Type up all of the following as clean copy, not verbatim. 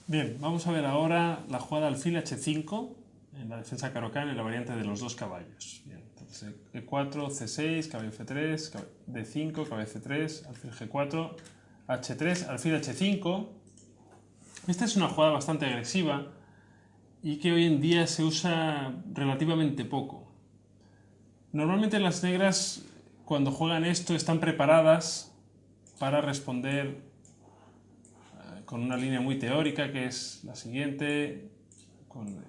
Bien, vamos a ver ahora la jugada alfil h5 en la defensa Caro-Kann en la variante de los dos caballos. Bien, entonces e4, c6, caballo f3, d5, caballo c3, alfil g4, h3, alfil h5. Esta es una jugada bastante agresiva y que hoy en día se usa relativamente poco. Normalmente las negras, cuando juegan esto, están preparadas para responder con una línea muy teórica, que es la siguiente, con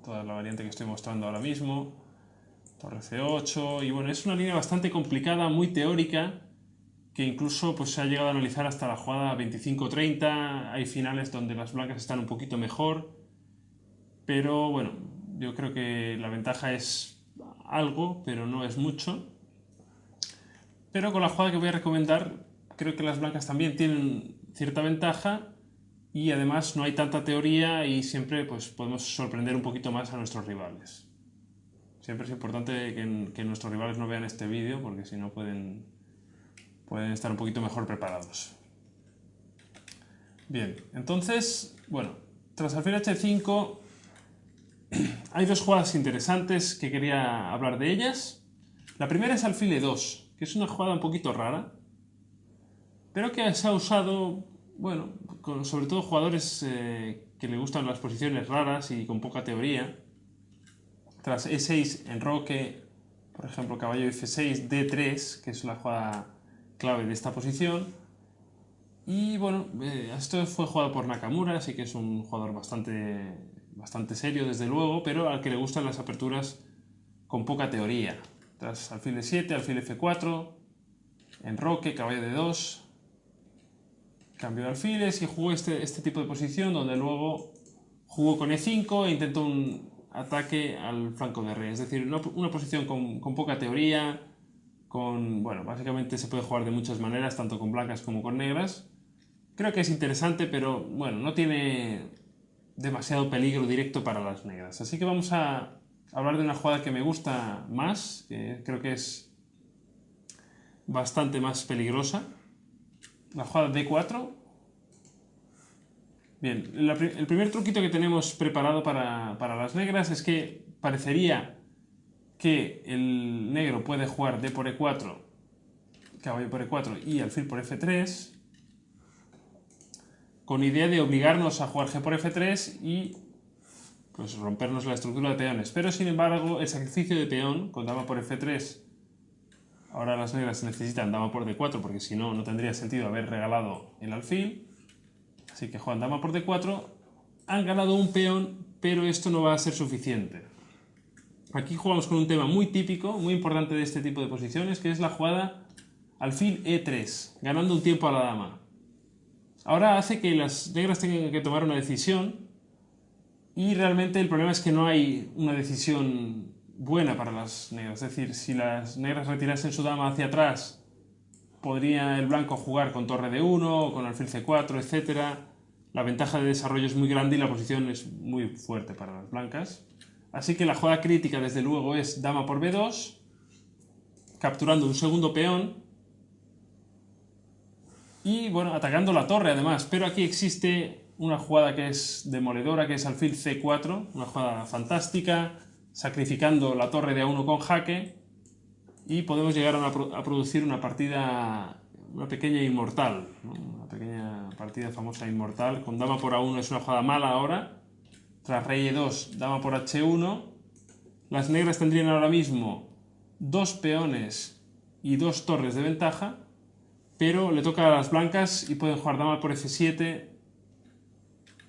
toda la variante que estoy mostrando ahora mismo, torre c8, y bueno, es una línea bastante complicada, muy teórica, que incluso pues, se ha llegado a analizar hasta la jugada 25-30, hay finales donde las blancas están un poquito mejor, pero bueno, yo creo que la ventaja es algo, pero no es mucho. Pero con la jugada que voy a recomendar, creo que las blancas también tienen cierta ventaja y además no hay tanta teoría y siempre pues, podemos sorprender un poquito más a nuestros rivales. Siempre es importante que nuestros rivales no vean este vídeo porque si no pueden estar un poquito mejor preparados. Bien, entonces, bueno, tras alfil h5 hay dos jugadas interesantes que quería hablar de ellas. La primera es alfil e2, que es una jugada un poquito rara, pero que se ha usado, bueno, sobre todo jugadores que le gustan las posiciones raras y con poca teoría. Tras e6, enroque, por ejemplo, caballo f6, d3, que es la jugada clave de esta posición. Y bueno, esto fue jugado por Nakamura, así que es un jugador bastante serio, desde luego, pero al que le gustan las aperturas con poca teoría. Tras alfil d7, alfil f4, enroque, caballo d2, cambio de alfiles y jugó este tipo de posición donde luego jugó con e5 e intentó un ataque al flanco de rey. Es decir, una posición con poca teoría, bueno, básicamente se puede jugar de muchas maneras, tanto con blancas como con negras. Creo que es interesante, pero bueno, no tiene demasiado peligro directo para las negras. Así que vamos a hablar de una jugada que me gusta más, que creo que es bastante más peligrosa. La jugada d4. Bien, el primer truquito que tenemos preparado para las negras es que parecería que el negro puede jugar d por e4, caballo por e4 y alfil por f3, con idea de obligarnos a jugar g por f3 y pues rompernos la estructura de peones. Pero sin embargo, el sacrificio de peón con dama por f3, ahora las negras necesitan dama por d4 porque si no, no tendría sentido haber regalado el alfil. Así que juegan dama por d4, han ganado un peón, pero esto no va a ser suficiente. Aquí jugamos con un tema muy típico, muy importante de este tipo de posiciones, que es la jugada alfil e3, ganando un tiempo a la dama. Ahora hace que las negras tengan que tomar una decisión y realmente el problema es que no hay una decisión buena para las negras. Es decir, si las negras retirasen su dama hacia atrás, podría el blanco jugar con torre d1, con alfil c4, etc. La ventaja de desarrollo es muy grande y la posición es muy fuerte para las blancas. Así que la jugada crítica, desde luego, es dama por b2, capturando un segundo peón y, bueno, atacando la torre además. Pero aquí existe una jugada que es demoledora, que es alfil c4, una jugada fantástica, sacrificando la torre de a1 con jaque, y podemos llegar a producir una partida, una pequeña inmortal, ¿no? Una pequeña partida famosa inmortal, con dama por a1 es una jugada mala ahora, tras rey e2, dama por h1, las negras tendrían ahora mismo dos peones y dos torres de ventaja, pero le toca a las blancas y pueden jugar dama por f7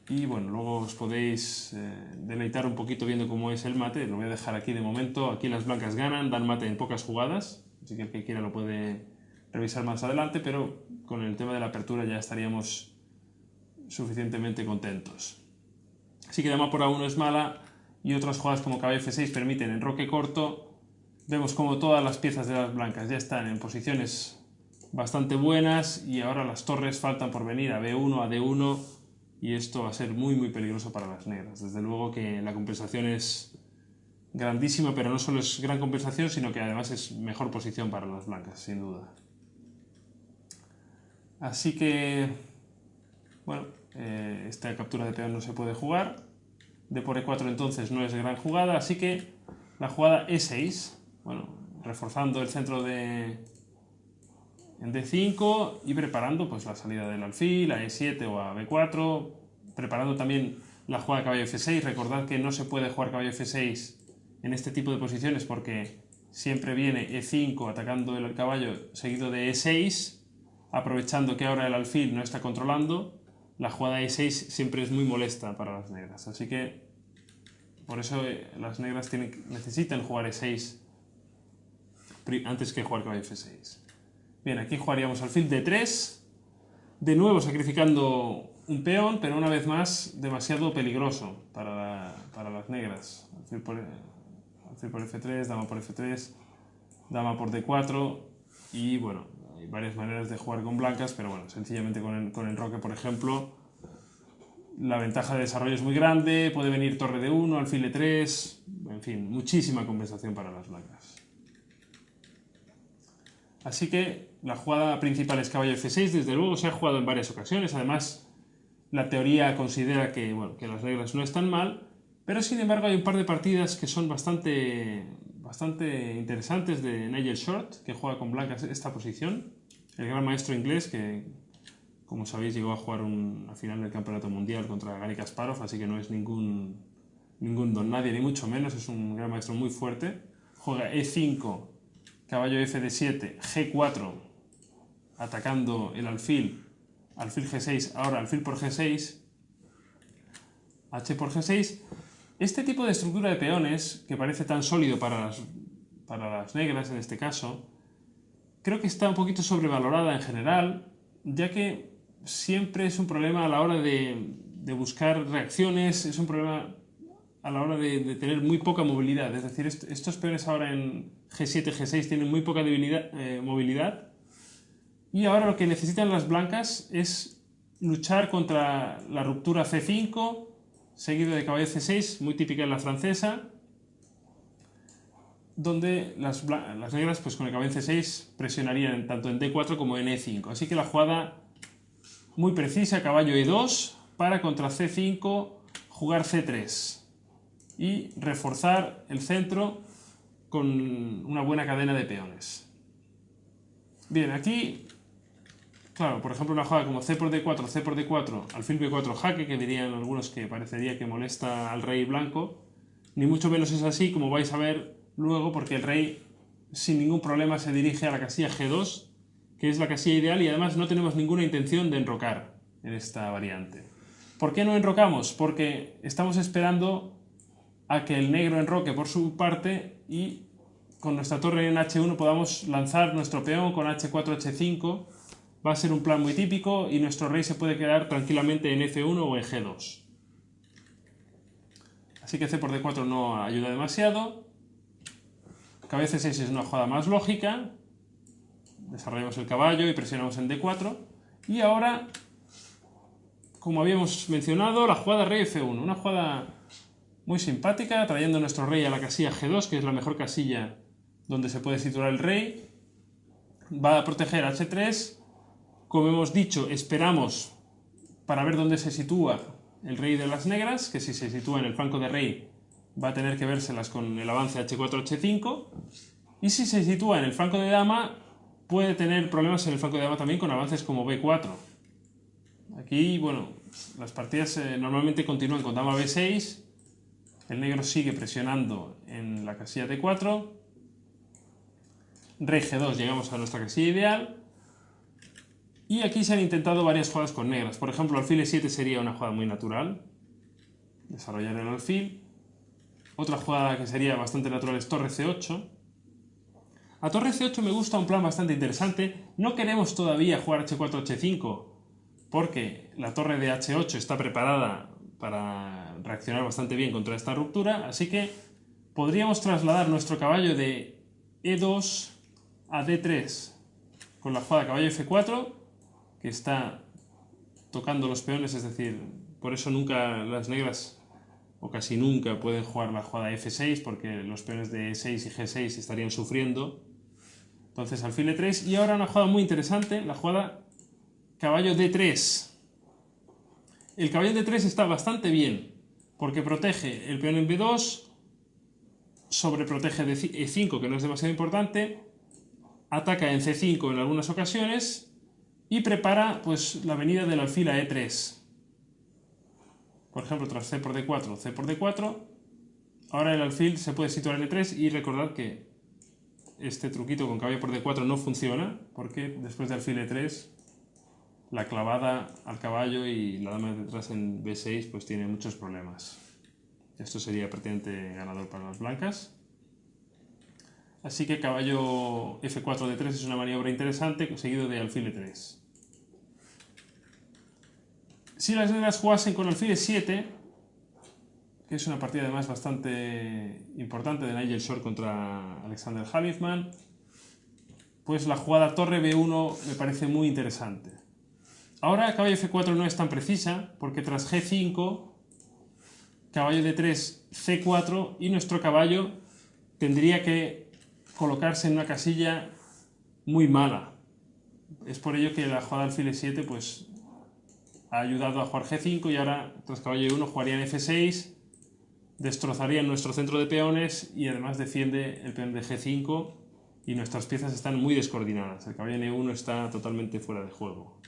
y bueno, luego os podéis deleitar un poquito viendo cómo es el mate. Lo voy a dejar aquí de momento. Aquí las blancas ganan, dan mate en pocas jugadas, así que el que quiera lo puede revisar más adelante, pero con el tema de la apertura ya estaríamos suficientemente contentos. Así que dama por a1 es mala y otras jugadas como caballo f6 permiten enroque corto. Vemos como todas las piezas de las blancas ya están en posiciones bastante buenas y ahora las torres faltan por venir a b1, a d1 y esto va a ser muy peligroso para las negras. Desde luego que la compensación es grandísima, pero no solo es gran compensación, sino que además es mejor posición para las blancas, sin duda. Así que, bueno, esta captura de peón no se puede jugar. D por E4 entonces no es gran jugada, así que la jugada E6, bueno, reforzando el centro en D5 y preparando pues la salida del alfil a E7 o a B4, preparando también la jugada caballo F6. Recordad que no se puede jugar caballo F6 en este tipo de posiciones porque siempre viene E5 atacando el caballo seguido de E6, aprovechando que ahora el alfil no está controlando. La jugada E6 siempre es muy molesta para las negras, así que por eso las negras necesitan jugar E6 antes que jugar caballo F6. Bien, aquí jugaríamos alfil D3, de nuevo sacrificando un peón, pero una vez más demasiado peligroso para las negras. Alfil por F3, dama por F3, dama por D4 y bueno, hay varias maneras de jugar con blancas, pero bueno, sencillamente con enroque, por ejemplo, la ventaja de desarrollo es muy grande, puede venir torre de 1, alfil de 3, en fin, muchísima compensación para las blancas. Así que la jugada principal es caballo F6, desde luego se ha jugado en varias ocasiones, además la teoría considera que, bueno, que las negras no están mal, pero sin embargo hay un par de partidas que son bastante interesantes de Nigel Short, que juega con blancas esta posición, el gran maestro inglés que, como sabéis, llegó a jugar una final del Campeonato Mundial contra Garry Kasparov, así que no es ningún don nadie, ni mucho menos, es un gran maestro muy fuerte. Juega E5, caballo F de 7, G4, atacando el alfil, alfil G6, ahora alfil por G6, H por G6. Este tipo de estructura de peones, que parece tan sólido para las negras en este caso, creo que está un poquito sobrevalorada en general, ya que siempre es un problema a la hora de buscar reacciones, es un problema a la hora de tener muy poca movilidad. Es decir, estos peones ahora en G7, G6 tienen muy poca movilidad, y ahora lo que necesitan las blancas es luchar contra la ruptura C5, seguido de caballo C6, muy típica en la francesa, donde las negras pues con el caballo C6 presionarían tanto en D4 como en E5. Así que la jugada muy precisa, caballo E2, para contra C5 jugar C3 y reforzar el centro con una buena cadena de peones. Bien, aquí, claro, por ejemplo una jugada como C por D4, C por D4, alfil B4 jaque, que dirían algunos que parecería que molesta al rey blanco, ni mucho menos es así, como vais a ver luego, porque el rey sin ningún problema se dirige a la casilla G2, que es la casilla ideal, y además no tenemos ninguna intención de enrocar en esta variante. ¿Por qué no enrocamos? Porque estamos esperando a que el negro enroque por su parte y con nuestra torre en H1 podamos lanzar nuestro peón con H4, H5. Va a ser un plan muy típico y nuestro rey se puede quedar tranquilamente en F1 o en G2. Así que C por D4 no ayuda demasiado. Caballo C6 es una jugada más lógica. Desarrollamos el caballo y presionamos en D4. Y ahora, como habíamos mencionado, la jugada rey F1. Una jugada muy simpática, trayendo nuestro rey a la casilla G2, que es la mejor casilla donde se puede situar el rey. Va a proteger H3. Como hemos dicho, esperamos para ver dónde se sitúa el rey de las negras, que si se sitúa en el flanco de rey va a tener que vérselas con el avance H4, H5. Y si se sitúa en el flanco de dama, puede tener problemas en el flanco de dama también con avances como B4. Aquí, bueno, las partidas normalmente continúan con dama B6. El negro sigue presionando en la casilla D4. Rey G2, llegamos a nuestra casilla ideal. Y aquí se han intentado varias jugadas con negras. Por ejemplo, alfil E7 sería una jugada muy natural. Desarrollar el alfil. Otra jugada que sería bastante natural es torre C8. A torre C8 me gusta un plan bastante interesante. No queremos todavía jugar H4, H5, porque la torre de H8 está preparada para reaccionar bastante bien contra esta ruptura, así que podríamos trasladar nuestro caballo de E2 a D3 con la jugada caballo F4, que está tocando los peones, es decir, por eso nunca las negras, o casi nunca, pueden jugar la jugada F6, porque los peones de E6 y G6 estarían sufriendo. Entonces alfil E3, y ahora una jugada muy interesante, la jugada caballo D3. el caballo en D3 está bastante bien, porque protege el peón en B2, sobreprotege de E5, que no es demasiado importante, ataca en C5 en algunas ocasiones y prepara pues, la venida del alfil a E3. Por ejemplo, tras C por D4, C por D4, ahora el alfil se puede situar en E3 y recordad que este truquito con caballo por D4 no funciona, porque después de alfil E3, la clavada al caballo y la dama detrás en B6 pues tiene muchos problemas. Esto sería prácticamente ganador para las blancas. Así que caballo F4 D3 es una maniobra interesante, seguido de alfil E3. Si las negras jugasen con alfil E7, que es una partida además bastante importante de Nigel Short contra Alexander Halifman, pues la jugada torre B1 me parece muy interesante. Ahora caballo F4 no es tan precisa, porque tras G5, caballo D3, C4 y nuestro caballo tendría que colocarse en una casilla muy mala. Es por ello que la jugada alfil E7 pues, ha ayudado a jugar G5 y ahora tras caballo E1 jugaría en F6, destrozaría nuestro centro de peones y además defiende el peón de G5 y nuestras piezas están muy descoordinadas. El caballo en E1 está totalmente fuera de juego.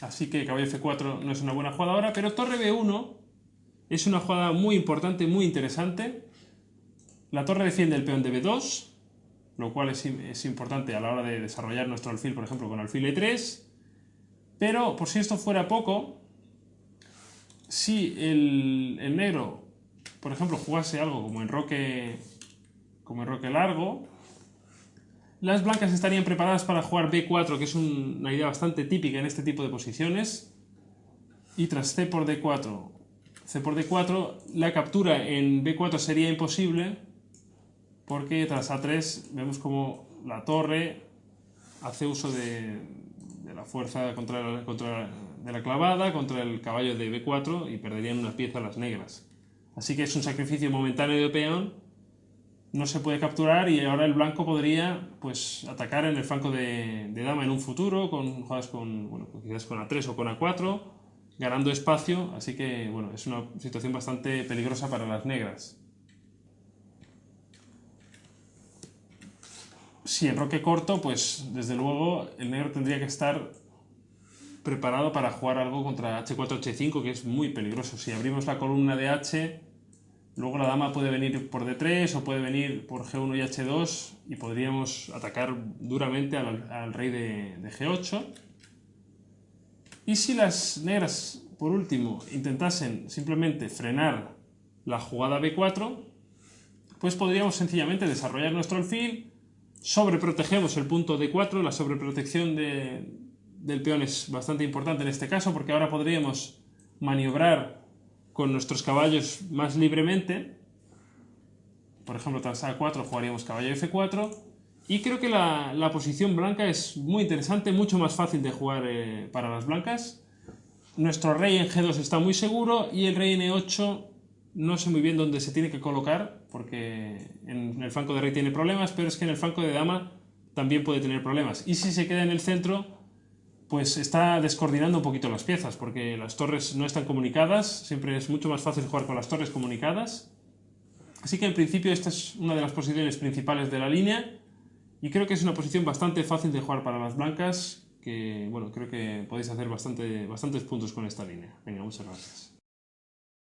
Así que caballo F4 no es una buena jugada ahora, pero torre B1 es una jugada muy importante, muy interesante. La torre defiende el peón de B2, lo cual es importante a la hora de desarrollar nuestro alfil, por ejemplo, con alfil E3. Pero, por si esto fuera poco, si el negro, por ejemplo, jugase algo como enroque largo, las blancas estarían preparadas para jugar B4, que es una idea bastante típica en este tipo de posiciones. Y tras C por D4, C por D4, la captura en B4 sería imposible, porque tras A3 vemos como la torre hace uso de la fuerza de la clavada contra el caballo de B4 y perderían una pieza las negras. Así que es un sacrificio momentáneo de peón, no se puede capturar y ahora el blanco podría pues, atacar en el flanco de dama en un futuro, con jugadas quizás con A3 o con A4, ganando espacio, así que bueno, es una situación bastante peligrosa para las negras. Si enroque corto, pues desde luego el negro tendría que estar preparado para jugar algo contra H4, H5, que es muy peligroso. Si abrimos la columna de H, luego la dama puede venir por D3 o puede venir por G1 y H2 y podríamos atacar duramente al rey de G8. Y si las negras, por último, intentasen simplemente frenar la jugada B4, pues podríamos sencillamente desarrollar nuestro alfil, sobreprotegemos el punto D4, la sobreprotección del peón es bastante importante en este caso porque ahora podríamos maniobrar con nuestros caballos más libremente. Por ejemplo, tras A4 jugaríamos caballo F4 y creo que la posición blanca es muy interesante, mucho más fácil de jugar para las blancas. Nuestro rey en G2 está muy seguro y el rey en E8 no sé muy bien dónde se tiene que colocar, porque en el flanco de rey tiene problemas, pero es que en el flanco de dama también puede tener problemas. Y si se queda en el centro, pues está descoordinando un poquito las piezas, porque las torres no están comunicadas, siempre es mucho más fácil jugar con las torres comunicadas. Así que en principio esta es una de las posiciones principales de la línea, y creo que es una posición bastante fácil de jugar para las blancas, que bueno, creo que podéis hacer bastantes puntos con esta línea. Venga, muchas gracias.